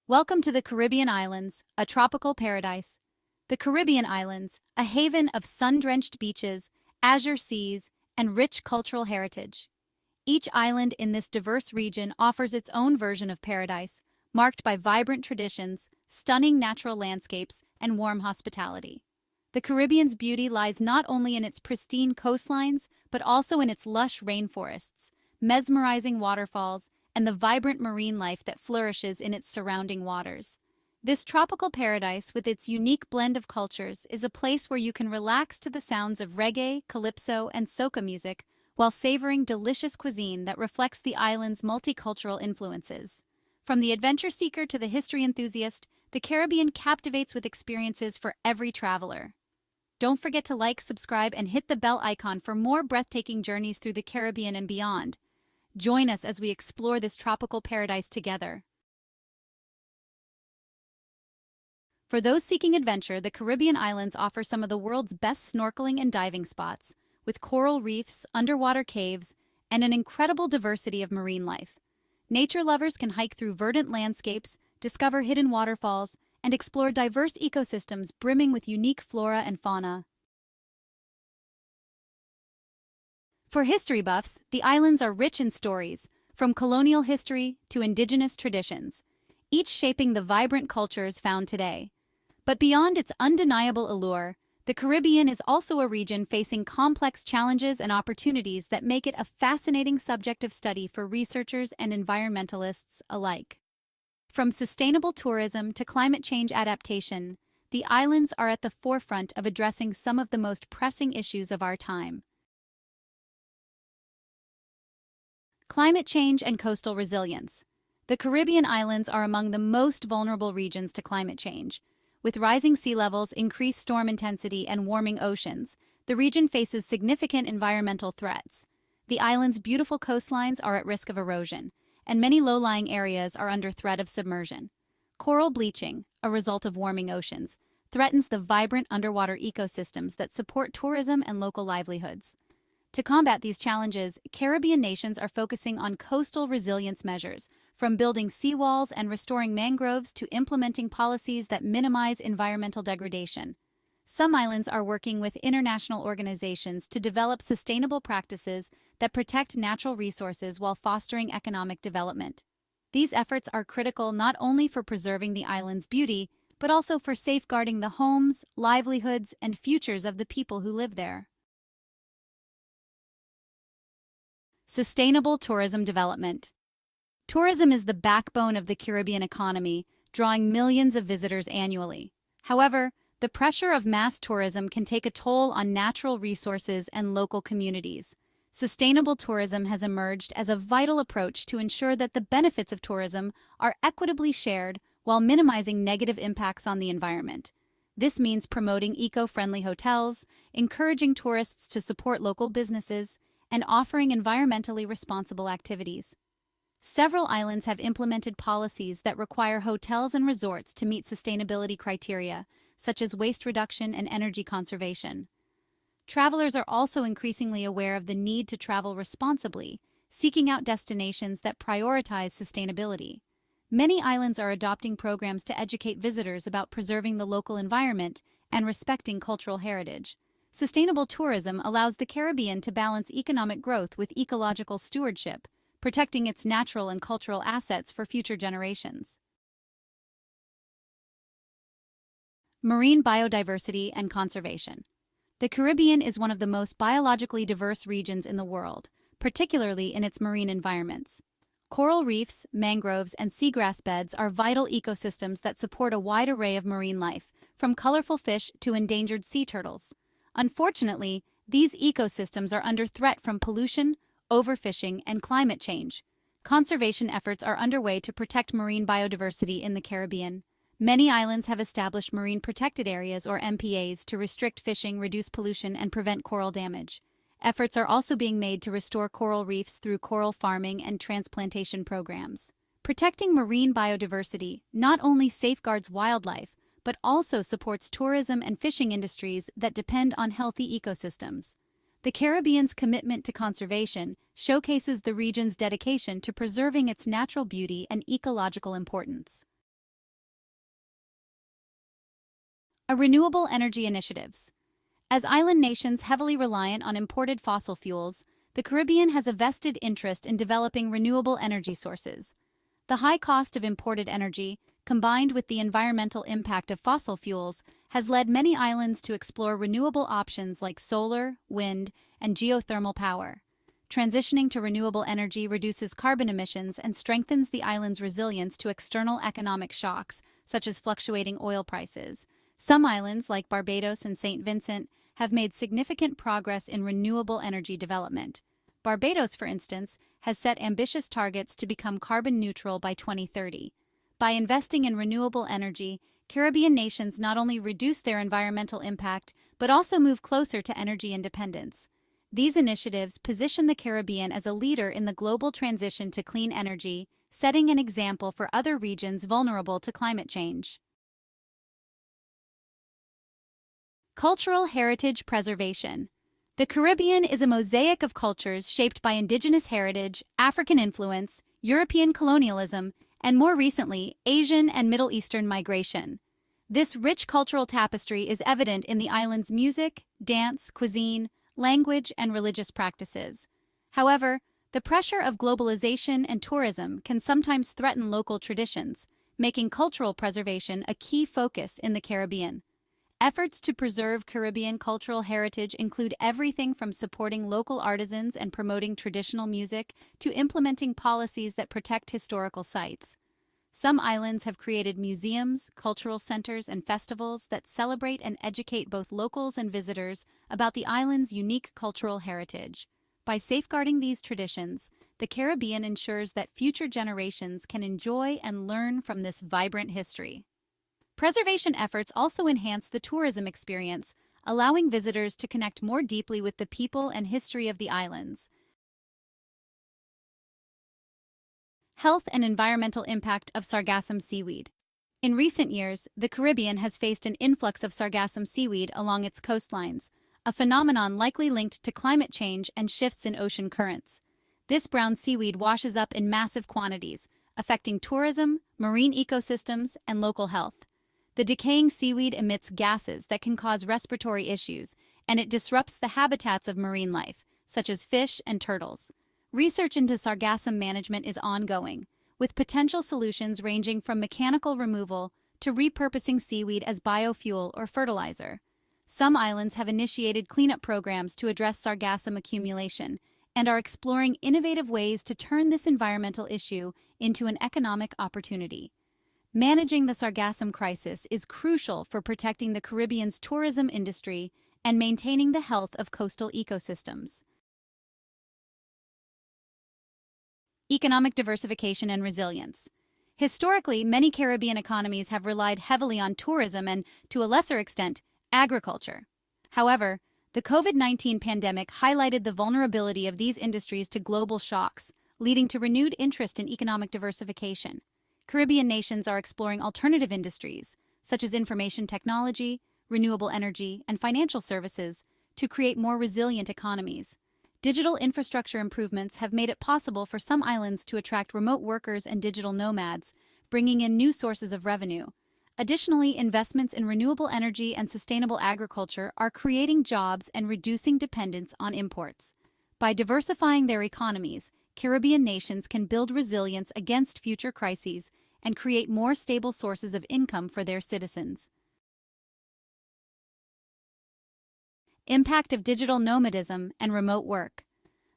Welcome to the Caribbean Islands, a tropical paradise. The Caribbean Islands, a haven of sun-drenched beaches, azure seas, and rich cultural heritage. Each island in this diverse region offers its own version of paradise, marked by vibrant traditions, stunning natural landscapes, and warm hospitality. The Caribbean's beauty lies not only in its pristine coastlines, but also in its lush rainforests, mesmerizing waterfalls, and the vibrant marine life that flourishes in its surrounding waters. This tropical paradise, with its unique blend of cultures, is a place where you can relax to the sounds of reggae, calypso, and soca music while savoring delicious cuisine that reflects the island's multicultural influences. From the adventure seeker to the history enthusiast, the Caribbean captivates with experiences for every traveler. Don't forget to like, subscribe, and hit the bell icon for more breathtaking journeys through the Caribbean and beyond. Join us as we explore this tropical paradise together. For those seeking adventure, the Caribbean islands offer some of the world's best snorkeling and diving spots, with coral reefs, underwater caves, and an incredible diversity of marine life. Nature lovers can hike through verdant landscapes, discover hidden waterfalls, and explore diverse ecosystems brimming with unique flora and fauna. For history buffs, the islands are rich in stories, from colonial history to indigenous traditions, each shaping the vibrant cultures found today. But beyond its undeniable allure, the Caribbean is also a region facing complex challenges and opportunities that make it a fascinating subject of study for researchers and environmentalists alike. From sustainable tourism to climate change adaptation, the islands are at the forefront of addressing some of the most pressing issues of our time. Climate change and coastal resilience. The Caribbean islands are among the most vulnerable regions to climate change. With rising sea levels, increased storm intensity, and warming oceans, the region faces significant environmental threats. The island's beautiful coastlines are at risk of erosion, and many low-lying areas are under threat of submersion. Coral bleaching, a result of warming oceans, threatens the vibrant underwater ecosystems that support tourism and local livelihoods. To combat these challenges, Caribbean nations are focusing on coastal resilience measures, from building seawalls and restoring mangroves to implementing policies that minimize environmental degradation. Some islands are working with international organizations to develop sustainable practices that protect natural resources while fostering economic development. These efforts are critical not only for preserving the island's beauty, but also for safeguarding the homes, livelihoods, and futures of the people who live there. Sustainable tourism development. Tourism is the backbone of the Caribbean economy, drawing millions of visitors annually. However, the pressure of mass tourism can take a toll on natural resources and local communities. Sustainable tourism has emerged as a vital approach to ensure that the benefits of tourism are equitably shared while minimizing negative impacts on the environment. This means promoting eco-friendly hotels, encouraging tourists to support local businesses, and offering environmentally responsible activities. Several islands have implemented policies that require hotels and resorts to meet sustainability criteria, such as waste reduction and energy conservation. Travelers are also increasingly aware of the need to travel responsibly, seeking out destinations that prioritize sustainability. Many islands are adopting programs to educate visitors about preserving the local environment and respecting cultural heritage. Sustainable tourism allows the Caribbean to balance economic growth with ecological stewardship, protecting its natural and cultural assets for future generations. Marine biodiversity and conservation. The Caribbean is one of the most biologically diverse regions in the world, particularly in its marine environments. Coral reefs, mangroves, and seagrass beds are vital ecosystems that support a wide array of marine life, from colorful fish to endangered sea turtles. Unfortunately, these ecosystems are under threat from pollution, overfishing, and climate change. Conservation efforts are underway to protect marine biodiversity in the Caribbean. Many islands have established marine protected areas or MPAs to restrict fishing, reduce pollution, and prevent coral damage. Efforts are also being made to restore coral reefs through coral farming and transplantation programs. Protecting marine biodiversity not only safeguards wildlife, but also supports tourism and fishing industries that depend on healthy ecosystems. The Caribbean's commitment to conservation showcases the region's dedication to preserving its natural beauty and ecological importance. Renewable energy initiatives. As island nations heavily reliant on imported fossil fuels, the Caribbean has a vested interest in developing renewable energy sources. The high cost of imported energy, combined with the environmental impact of fossil fuels, has led many islands to explore renewable options like solar, wind, and geothermal power. Transitioning to renewable energy reduces carbon emissions and strengthens the island's resilience to external economic shocks, such as fluctuating oil prices. Some islands, like Barbados and St. Vincent, have made significant progress in renewable energy development. Barbados, for instance, has set ambitious targets to become carbon neutral by 2030. By investing in renewable energy, Caribbean nations not only reduce their environmental impact, but also move closer to energy independence. These initiatives position the Caribbean as a leader in the global transition to clean energy, setting an example for other regions vulnerable to climate change. Cultural heritage preservation. The Caribbean is a mosaic of cultures shaped by indigenous heritage, African influence, European colonialism, and more recently, Asian and Middle Eastern migration. This rich cultural tapestry is evident in the island's music, dance, cuisine, language, and religious practices. However, the pressure of globalization and tourism can sometimes threaten local traditions, making cultural preservation a key focus in the Caribbean. Efforts to preserve Caribbean cultural heritage include everything from supporting local artisans and promoting traditional music to implementing policies that protect historical sites. Some islands have created museums, cultural centers, and festivals that celebrate and educate both locals and visitors about the island's unique cultural heritage. By safeguarding these traditions, the Caribbean ensures that future generations can enjoy and learn from this vibrant history. Preservation efforts also enhance the tourism experience, allowing visitors to connect more deeply with the people and history of the islands. Health and environmental impact of sargassum seaweed. In recent years, the Caribbean has faced an influx of sargassum seaweed along its coastlines, a phenomenon likely linked to climate change and shifts in ocean currents. This brown seaweed washes up in massive quantities, affecting tourism, marine ecosystems, and local health. The decaying seaweed emits gases that can cause respiratory issues, and it disrupts the habitats of marine life, such as fish and turtles. Research into sargassum management is ongoing, with potential solutions ranging from mechanical removal to repurposing seaweed as biofuel or fertilizer. Some islands have initiated cleanup programs to address sargassum accumulation and are exploring innovative ways to turn this environmental issue into an economic opportunity. Managing the sargassum crisis is crucial for protecting the Caribbean's tourism industry and maintaining the health of coastal ecosystems. Economic diversification and resilience. Historically, many Caribbean economies have relied heavily on tourism and, to a lesser extent, agriculture. However, the COVID-19 pandemic highlighted the vulnerability of these industries to global shocks, leading to renewed interest in economic diversification. Caribbean nations are exploring alternative industries, such as information technology, renewable energy, and financial services, to create more resilient economies. Digital infrastructure improvements have made it possible for some islands to attract remote workers and digital nomads, bringing in new sources of revenue. Additionally, investments in renewable energy and sustainable agriculture are creating jobs and reducing dependence on imports. By diversifying their economies, Caribbean nations can build resilience against future crises and create more stable sources of income for their citizens. Impact of digital nomadism and remote work.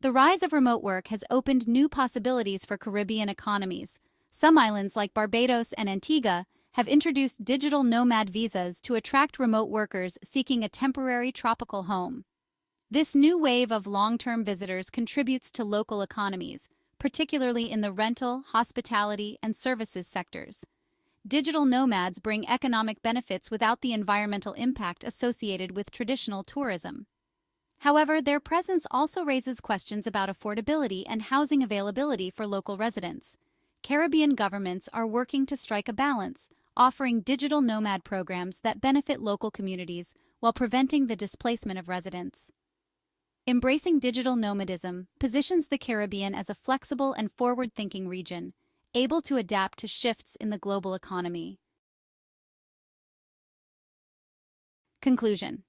The rise of remote work has opened new possibilities for Caribbean economies. Some islands, like Barbados and Antigua, have introduced digital nomad visas to attract remote workers seeking a temporary tropical home. This new wave of long-term visitors contributes to local economies, particularly in the rental, hospitality, and services sectors. Digital nomads bring economic benefits without the environmental impact associated with traditional tourism. However, their presence also raises questions about affordability and housing availability for local residents. Caribbean governments are working to strike a balance, offering digital nomad programs that benefit local communities while preventing the displacement of residents. Embracing digital nomadism positions the Caribbean as a flexible and forward-thinking region, able to adapt to shifts in the global economy. Conclusion.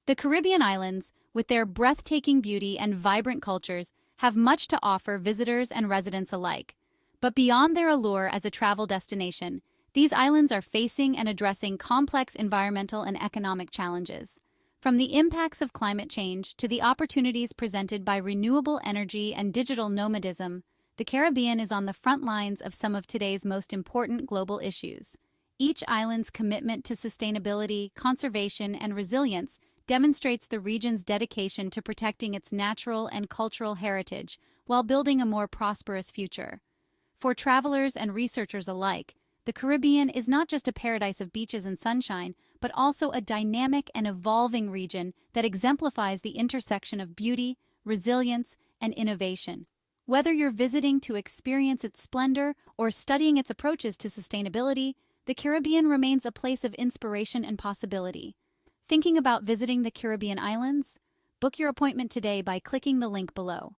The Caribbean islands, with their breathtaking beauty and vibrant cultures, have much to offer visitors and residents alike. But beyond their allure as a travel destination, these islands are facing and addressing complex environmental and economic challenges. From the impacts of climate change to the opportunities presented by renewable energy and digital nomadism, the Caribbean is on the front lines of some of today's most important global issues. Each island's commitment to sustainability, conservation, and resilience demonstrates the region's dedication to protecting its natural and cultural heritage while building a more prosperous future. For travelers and researchers alike, the Caribbean is not just a paradise of beaches and sunshine, but also a dynamic and evolving region that exemplifies the intersection of beauty, resilience, and innovation. Whether you're visiting to experience its splendor or studying its approaches to sustainability, the Caribbean remains a place of inspiration and possibility. Thinking about visiting the Caribbean islands? Book your appointment today by clicking the link below.